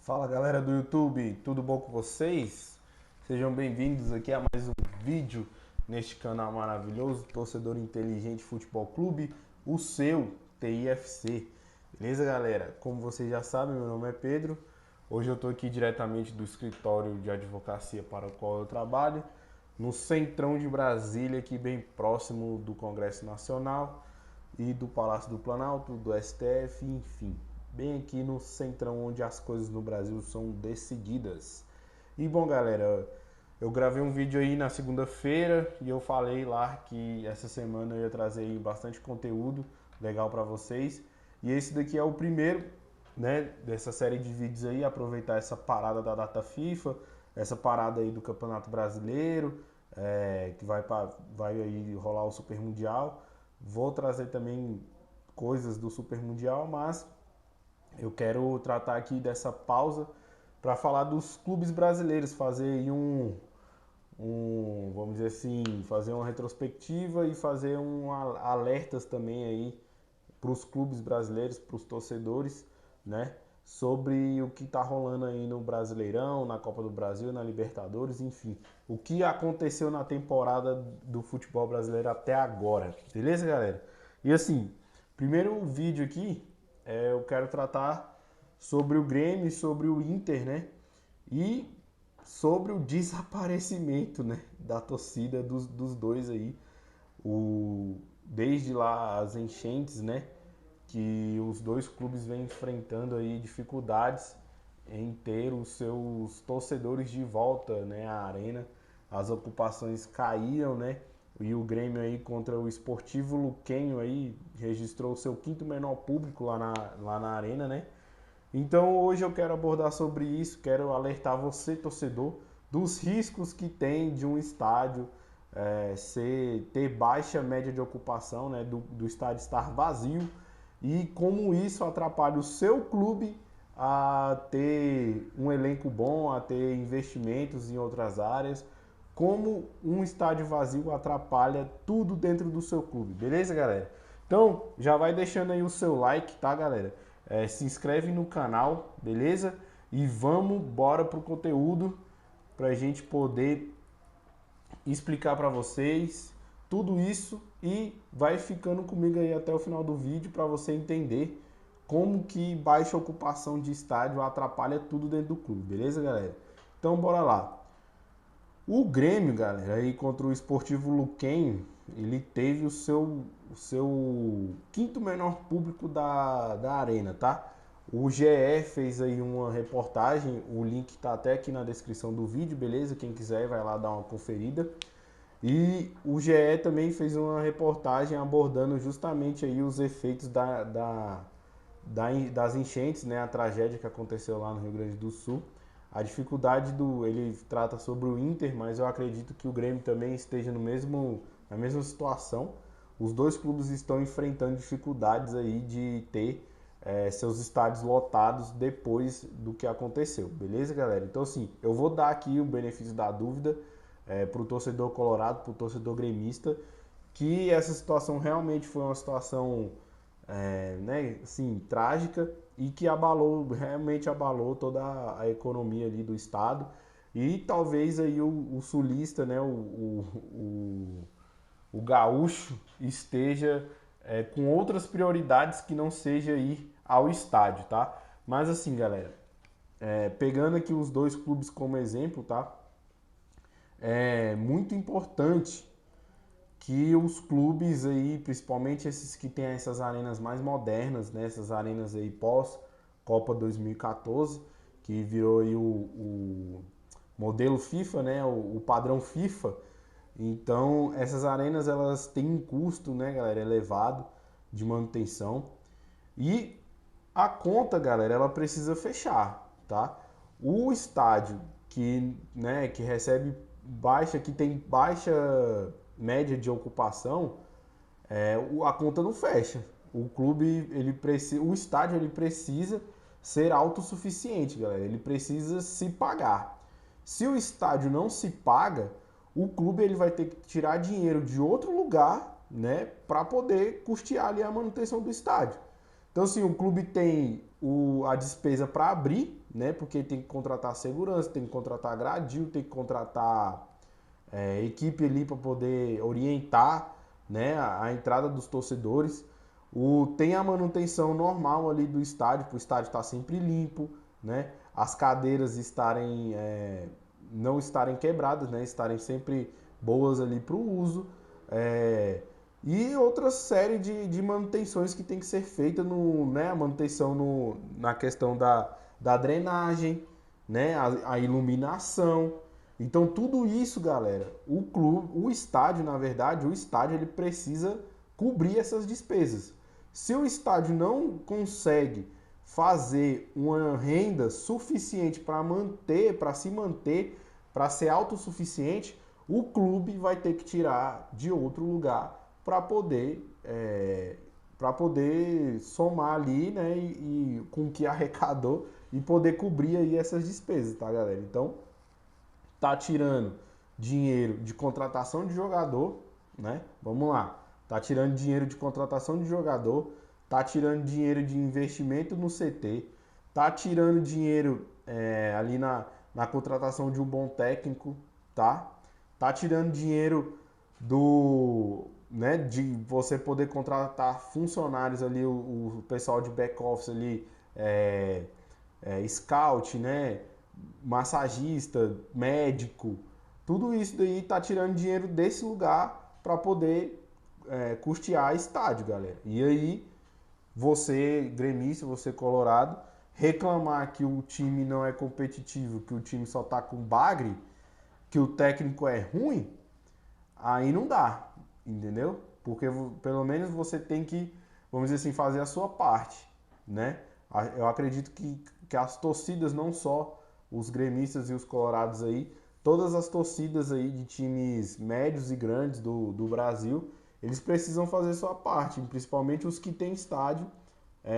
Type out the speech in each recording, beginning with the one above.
Fala galera do YouTube, tudo bom com vocês? Sejam bem-vindos aqui a mais um vídeo neste canal maravilhoso, Torcedor Inteligente Futebol Clube, o seu TIFC. Beleza, galera? Como vocês já sabem, meu nome é Pedro. Hoje eu estou aqui diretamente do escritório de advocacia para o qual eu trabalho, no centrão de Brasília, aqui bem próximo do Congresso Nacional e do Palácio do Planalto, do STF, enfim, bem aqui no centrão onde as coisas no Brasil são decididas. E bom, galera, eu gravei um vídeo aí na segunda-feira e eu falei lá que essa semana eu ia trazer aí bastante conteúdo legal para vocês. E esse daqui é o primeiro, né, dessa série de vídeos aí, aproveitar essa parada da data FIFA, essa parada aí do Campeonato Brasileiro, que vai aí rolar o Super Mundial. Vou trazer também coisas do Super Mundial, mas eu quero tratar aqui dessa pausa para falar dos clubes brasileiros, fazer aí vamos dizer assim, fazer uma retrospectiva e fazer alertas também aí para os clubes brasileiros, para os torcedores, né? Sobre o que está rolando aí no Brasileirão, na Copa do Brasil, na Libertadores, enfim. O que aconteceu na temporada do futebol brasileiro até agora. Beleza, galera? E assim, primeiro vídeo aqui, eu quero tratar sobre o Grêmio, sobre o Inter, né? E sobre o desaparecimento, né, da torcida dos dois aí. Desde lá as enchentes, né? Que os dois clubes vêm enfrentando aí dificuldades em ter os seus torcedores de volta, né, à arena. As ocupações caíram, né? E o Grêmio aí contra o Sportivo Luquenho aí registrou o seu quinto menor público lá na arena, né? Então hoje eu quero abordar sobre isso, quero alertar você, torcedor, dos riscos que tem de um estádio ter baixa média de ocupação, né, do estádio estar vazio e como isso atrapalha o seu clube a ter um elenco bom, a ter investimentos em outras áreas, como um estádio vazio atrapalha tudo dentro do seu clube, beleza, galera? Então, já vai deixando aí o seu like, tá, galera? Se inscreve no canal, beleza? E vamos, bora pro conteúdo pra gente poder explicar para vocês tudo isso e vai ficando comigo aí até o final do vídeo para você entender como que baixa ocupação de estádio atrapalha tudo dentro do clube, beleza, galera? Então bora lá. O Grêmio, galera, aí contra o Sportivo Luquenho, ele teve o seu quinto menor público da arena, tá? O GE fez aí uma reportagem, o link tá até aqui na descrição do vídeo, beleza? Quem quiser vai lá dar uma conferida. E o GE também fez uma reportagem abordando justamente aí os efeitos das enchentes, né? A tragédia que aconteceu lá no Rio Grande do Sul. A dificuldade ele trata sobre o Inter, mas eu acredito que o Grêmio também esteja na mesma situação. Os dois clubes estão enfrentando dificuldades aí de ter seus estádios lotados depois do que aconteceu, beleza, galera? Então, assim, eu vou dar aqui o benefício da dúvida para o torcedor colorado, para o torcedor gremista, que essa situação realmente foi uma situação né, assim, trágica e que realmente abalou toda a economia ali do estado e talvez aí o sulista, né, o gaúcho esteja com outras prioridades que não seja ir ao estádio, tá? Mas assim, galera, pegando aqui os dois clubes como exemplo, tá? É muito importante que os clubes aí, principalmente esses que têm essas arenas mais modernas, né, essas arenas aí pós Copa 2014, que virou aí o modelo FIFA, né, o padrão FIFA. Então, essas arenas elas têm um custo, né, galera, elevado de manutenção. E a conta, galera, ela precisa fechar, tá? O estádio que recebe que tem baixa média de ocupação, a conta não fecha. O clube, o estádio ele precisa ser autossuficiente, galera. Ele precisa se pagar. Se o estádio não se paga, o clube ele vai ter que tirar dinheiro de outro lugar, né, para poder custear ali a manutenção do estádio. Então, assim, o clube tem a despesa para abrir, né? Porque tem que contratar segurança, tem que contratar gradil, tem que contratar equipe ali para poder orientar, né, a entrada dos torcedores. Tem a manutenção normal ali do estádio, para o estádio estar sempre limpo, né? As cadeiras estarem não estarem quebradas, né? Estarem sempre boas ali para o uso. E outra série de manutenções que tem que ser feita né? A manutenção na questão da drenagem, né? A iluminação. Então tudo isso, galera, o estádio, na verdade, o estádio ele precisa cobrir essas despesas. Se o estádio não consegue fazer uma renda suficiente para se manter, para ser autossuficiente, o clube vai ter que tirar de outro lugar para poder somar ali, né, e com o que arrecadou e poder cobrir aí essas despesas, tá, galera? Então, tá tirando dinheiro de contratação de jogador, né? Vamos lá. Tá tirando dinheiro de contratação de jogador, tá tirando dinheiro de investimento no CT, tá tirando dinheiro ali na contratação de um bom técnico, tá? Tá tirando dinheiro né, de você poder contratar funcionários ali, o pessoal de back office ali, scout, né? Massagista, médico, tudo isso daí tá tirando dinheiro desse lugar para poder custear estádio, galera. E aí, você, gremista, você colorado, reclamar que o time não é competitivo, que o time só tá com bagre, que o técnico é ruim, aí não dá, entendeu? Porque pelo menos você tem que, vamos dizer assim, fazer a sua parte, né? Eu acredito que as torcidas, não só os gremistas e os colorados aí, todas as torcidas aí de times médios e grandes do Brasil, eles precisam fazer sua parte, principalmente os que têm estádio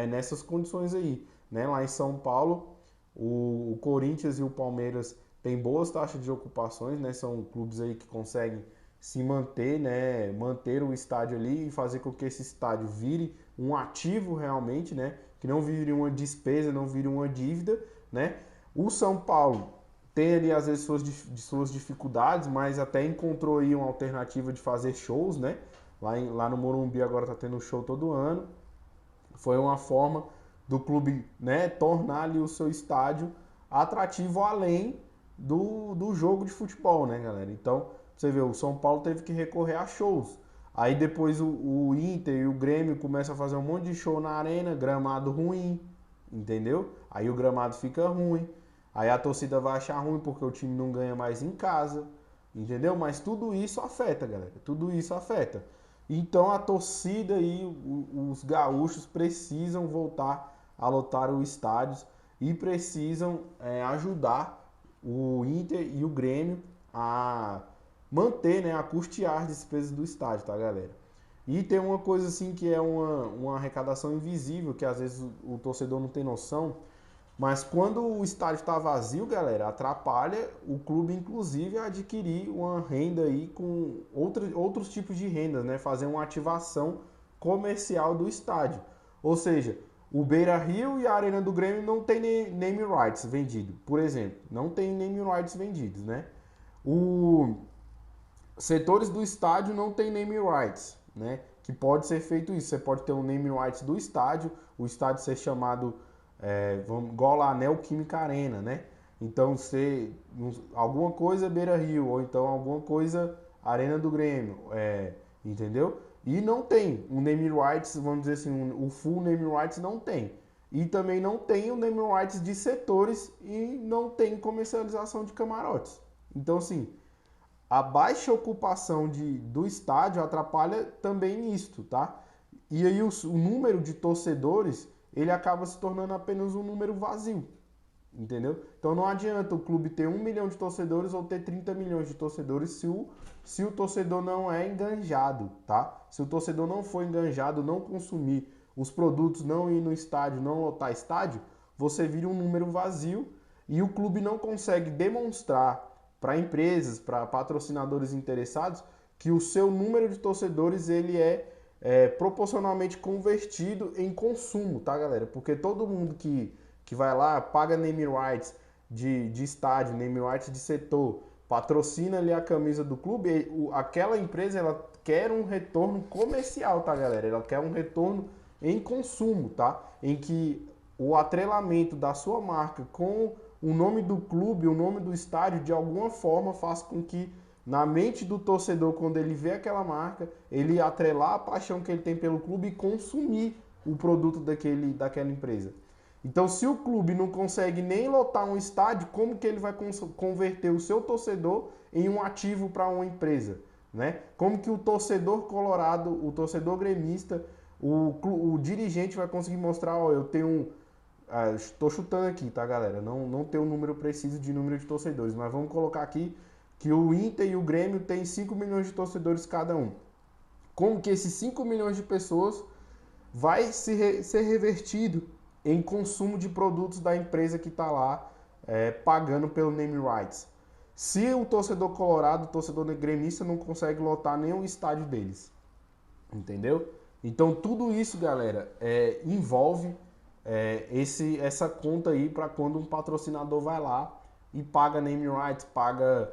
nessas condições aí, né? Lá em São Paulo, o Corinthians e o Palmeiras têm boas taxas de ocupações, né? São clubes aí que conseguem se manter, né? Manter o estádio ali e fazer com que esse estádio vire um ativo realmente, né? Que não vire uma despesa, não vire uma dívida, né? O São Paulo tem ali às vezes suas dificuldades, mas até encontrou aí uma alternativa de fazer shows, né? Lá no Morumbi agora tá tendo show todo ano. Foi uma forma do clube, né, tornar ali o seu estádio atrativo além do jogo de futebol, né, galera? Então, você vê, o São Paulo teve que recorrer a shows. Aí depois o Inter e o Grêmio começam a fazer um monte de show na arena, gramado ruim, entendeu? Aí o gramado fica ruim. Aí a torcida vai achar ruim porque o time não ganha mais em casa, entendeu? Mas tudo isso afeta, galera. Tudo isso afeta. Então a torcida e os gaúchos precisam voltar a lotar os estádios e precisam ajudar o Inter e o Grêmio a manter, né, a custear as despesas do estádio, tá, galera? E tem uma coisa assim que é uma arrecadação invisível, que às vezes o torcedor não tem noção, mas quando o estádio está vazio, galera, atrapalha o clube, inclusive, a adquirir uma renda aí com outros tipos de rendas, né? Fazer uma ativação comercial do estádio. Ou seja, o Beira-Rio e a Arena do Grêmio não tem name rights vendido, por exemplo. Não tem name rights vendidos, né? Os setores do estádio não tem name rights, né? Que pode ser feito isso. Você pode ter um name rights do estádio, o estádio ser chamado igual lá, Neoquímica Arena, né? Então, alguma coisa Beira-Rio, ou então alguma coisa Arena do Grêmio, entendeu? E não tem um name rights, vamos dizer assim, o full name rights não tem. E também não tem o name rights de setores e não tem comercialização de camarotes. Então, assim, a baixa ocupação do estádio atrapalha também nisto, tá? E aí o número de torcedores ele acaba se tornando apenas um número vazio, entendeu? Então não adianta o clube ter 1 milhão de torcedores ou ter 30 milhões de torcedores se o torcedor não é enganjado, tá? Se o torcedor não for enganjado, não consumir os produtos, não ir no estádio, não lotar estádio, você vira um número vazio e o clube não consegue demonstrar para empresas, para patrocinadores interessados, que o seu número de torcedores ele é proporcionalmente convertido em consumo, tá, galera? Porque todo mundo que que vai lá, paga name rights de estádio, name rights de setor, patrocina ali a camisa do clube, aquela empresa ela quer um retorno comercial, tá, galera? Ela quer um retorno em consumo, tá? Em que o atrelamento da sua marca com o nome do clube, o nome do estádio, de alguma forma faz com que na mente do torcedor, quando ele vê aquela marca, ele atrelar a paixão que ele tem pelo clube e consumir o produto daquela empresa. Então, se o clube não consegue nem lotar um estádio, como que ele vai converter o seu torcedor em um ativo para uma empresa? Né? Como que o torcedor colorado, o torcedor gremista, o dirigente vai conseguir mostrar, ó, eu tenho estou chutando aqui, tá, galera? Não tenho um número preciso de número de torcedores, mas vamos colocar aqui que o Inter e o Grêmio têm 5 milhões de torcedores cada um. Como que esses 5 milhões de pessoas vai ser revertido em consumo de produtos da empresa que está lá pagando pelo name rights? Se o torcedor colorado, o torcedor gremista não consegue lotar nem o estádio deles, entendeu? Então tudo isso, galera, envolve essa conta aí para quando um patrocinador vai lá e paga name rights, paga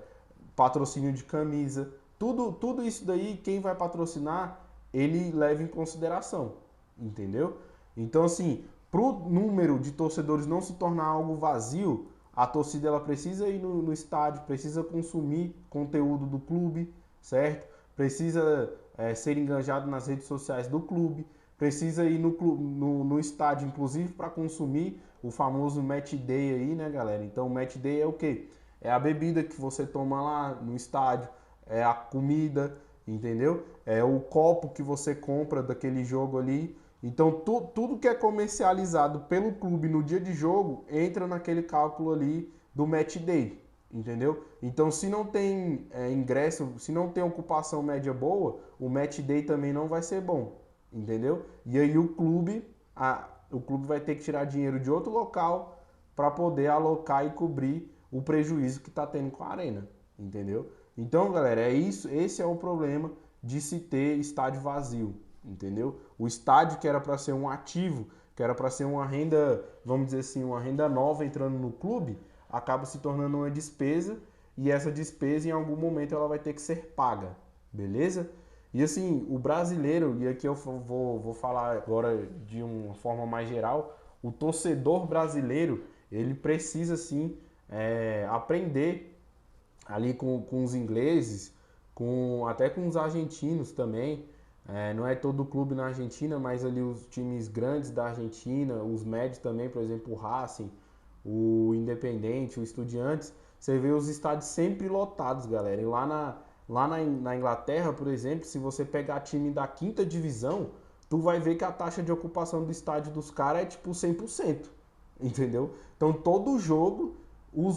patrocínio de camisa, tudo isso daí, quem vai patrocinar, ele leva em consideração, entendeu? Então, assim, pro número de torcedores não se tornar algo vazio, a torcida ela precisa ir no estádio, precisa consumir conteúdo do clube, certo? Precisa ser engajado nas redes sociais do clube, precisa ir no estádio, inclusive, para consumir o famoso match day aí, né, galera? Então, o match day é o quê? É a bebida que você toma lá no estádio, é a comida, entendeu? É o copo que você compra daquele jogo ali. Então, tudo que é comercializado pelo clube no dia de jogo entra naquele cálculo ali do match day, entendeu? Então, se não tem ingresso, se não tem ocupação média boa, o match day também não vai ser bom, entendeu? E aí o clube vai ter que tirar dinheiro de outro local para poder alocar e cobrir o prejuízo que está tendo com a arena, entendeu? Então, galera, é isso. Esse é o problema de se ter estádio vazio, entendeu? O estádio que era para ser um ativo, que era para ser uma renda, vamos dizer assim, uma renda nova entrando no clube, acaba se tornando uma despesa e essa despesa em algum momento ela vai ter que ser paga, beleza? E assim, o brasileiro, e aqui eu vou falar agora de uma forma mais geral, o torcedor brasileiro, ele precisa sim aprender ali com os ingleses, até com os argentinos também. Não é todo clube na Argentina, mas ali os times grandes da Argentina, os médios também, por exemplo, o Racing, o Independente, o Estudiantes, você vê os estádios sempre lotados, galera. E lá na Inglaterra, por exemplo, se você pegar time da quinta divisão, tu vai ver que a taxa de ocupação do estádio dos caras é tipo 100%, entendeu? Então todo jogo,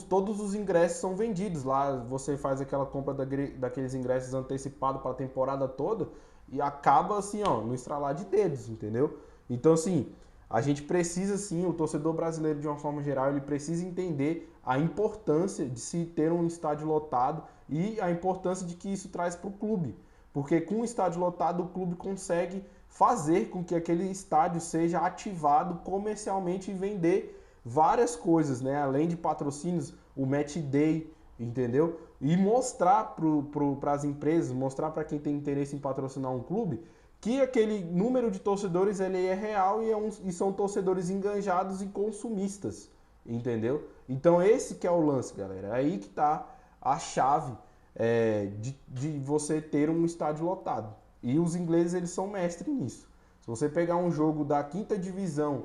todos os ingressos são vendidos. Lá você faz aquela compra daqueles ingressos antecipados para a temporada toda e acaba assim, ó, no estralar de dedos, entendeu? Então, assim, a gente precisa sim, o torcedor brasileiro de uma forma geral, ele precisa entender a importância de se ter um estádio lotado e a importância de que isso traz para o clube. Porque com o estádio lotado, o clube consegue fazer com que aquele estádio seja ativado comercialmente e vender várias coisas, né? Além de patrocínios, o match day, entendeu? E mostrar para as empresas, mostrar para quem tem interesse em patrocinar um clube, que aquele número de torcedores ele é real e são torcedores enganjados e consumistas, entendeu? Então esse que é o lance, galera. É aí que tá a chave de você ter um estádio lotado. E os ingleses eles são mestres nisso. Se você pegar um jogo da quinta divisão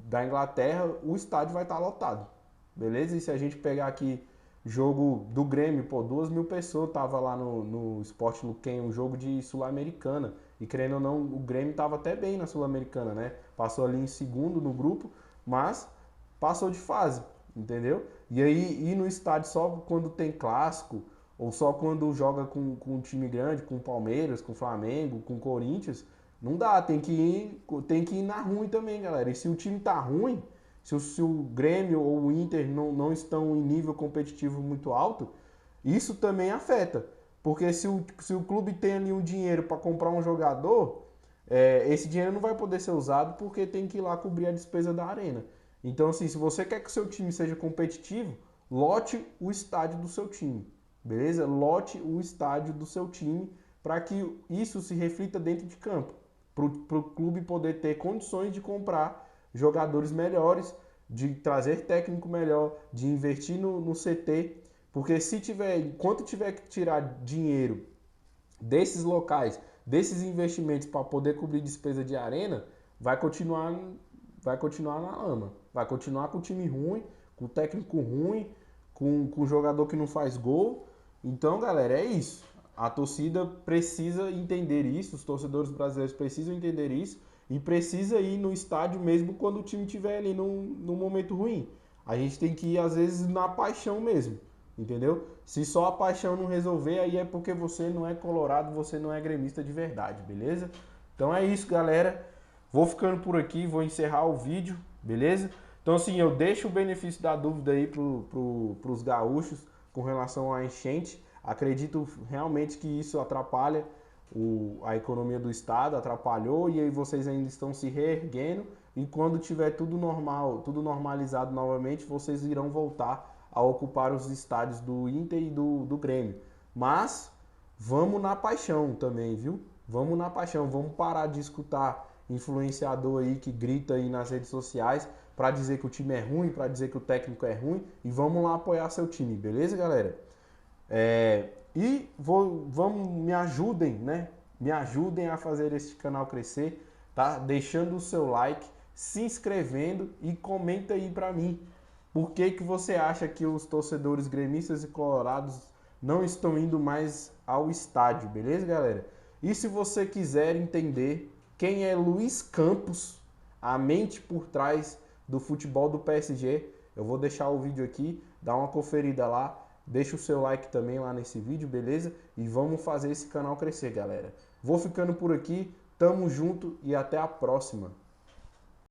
da Inglaterra, o estádio vai estar lotado, beleza? E se a gente pegar aqui jogo do Grêmio, pô, 2.000 pessoas tava lá no Sport Luquem, um jogo de Sul-Americana, e querendo ou não, o Grêmio tava até bem na Sul-Americana, né? Passou ali em segundo no grupo, mas passou de fase, entendeu? E aí ir no estádio só quando tem clássico, ou só quando joga com um time grande, com o Palmeiras, com o Flamengo, com o Corinthians, não dá, tem que ir na ruim também, galera. E se o time tá ruim, se o Grêmio ou o Inter não estão em nível competitivo muito alto, isso também afeta. Porque se o clube tem ali um dinheiro para comprar um jogador, esse dinheiro não vai poder ser usado porque tem que ir lá cobrir a despesa da arena. Então, assim, se você quer que o seu time seja competitivo, lote o estádio do seu time, beleza? Lote o estádio do seu time para que isso se reflita dentro de campo, para o clube poder ter condições de comprar jogadores melhores, de trazer técnico melhor, de investir no CT, porque se tiver, enquanto tiver que tirar dinheiro desses locais, desses investimentos para poder cobrir despesa de arena, vai continuar, vai continuar na lama. Vai continuar com o time ruim, com o técnico ruim, com o jogador que não faz gol. Então, galera, é isso. A torcida precisa entender isso, os torcedores brasileiros precisam entender isso e precisa ir no estádio mesmo quando o time estiver ali num momento ruim. A gente tem que ir, às vezes, na paixão mesmo, entendeu? Se só a paixão não resolver, aí é porque você não é colorado, você não é gremista de verdade, beleza? Então é isso, galera. Vou ficando por aqui, vou encerrar o vídeo, beleza? Então, assim, eu deixo o benefício da dúvida aí pros gaúchos com relação à enchente. Acredito realmente que isso atrapalha a economia do estado, atrapalhou, e aí vocês ainda estão se reerguendo. E quando tiver tudo normal, tudo normalizado novamente, vocês irão voltar a ocupar os estádios do Inter e do Grêmio. Mas vamos na paixão também, viu? Vamos na paixão, vamos parar de escutar influenciador aí que grita aí nas redes sociais para dizer que o time é ruim, para dizer que o técnico é ruim, e vamos lá apoiar seu time, beleza, galera? Vamos, me ajudem, né? Me ajudem a fazer este canal crescer, tá? Deixando o seu like, se inscrevendo e comenta aí pra mim. Por que que você acha que os torcedores gremistas e colorados não estão indo mais ao estádio, beleza, galera? E se você quiser entender quem é Luiz Campos, a mente por trás do futebol do PSG, eu vou deixar o vídeo aqui, dá uma conferida lá. Deixa o seu like também lá nesse vídeo, beleza? E vamos fazer esse canal crescer, galera. Vou ficando por aqui, tamo junto e até a próxima.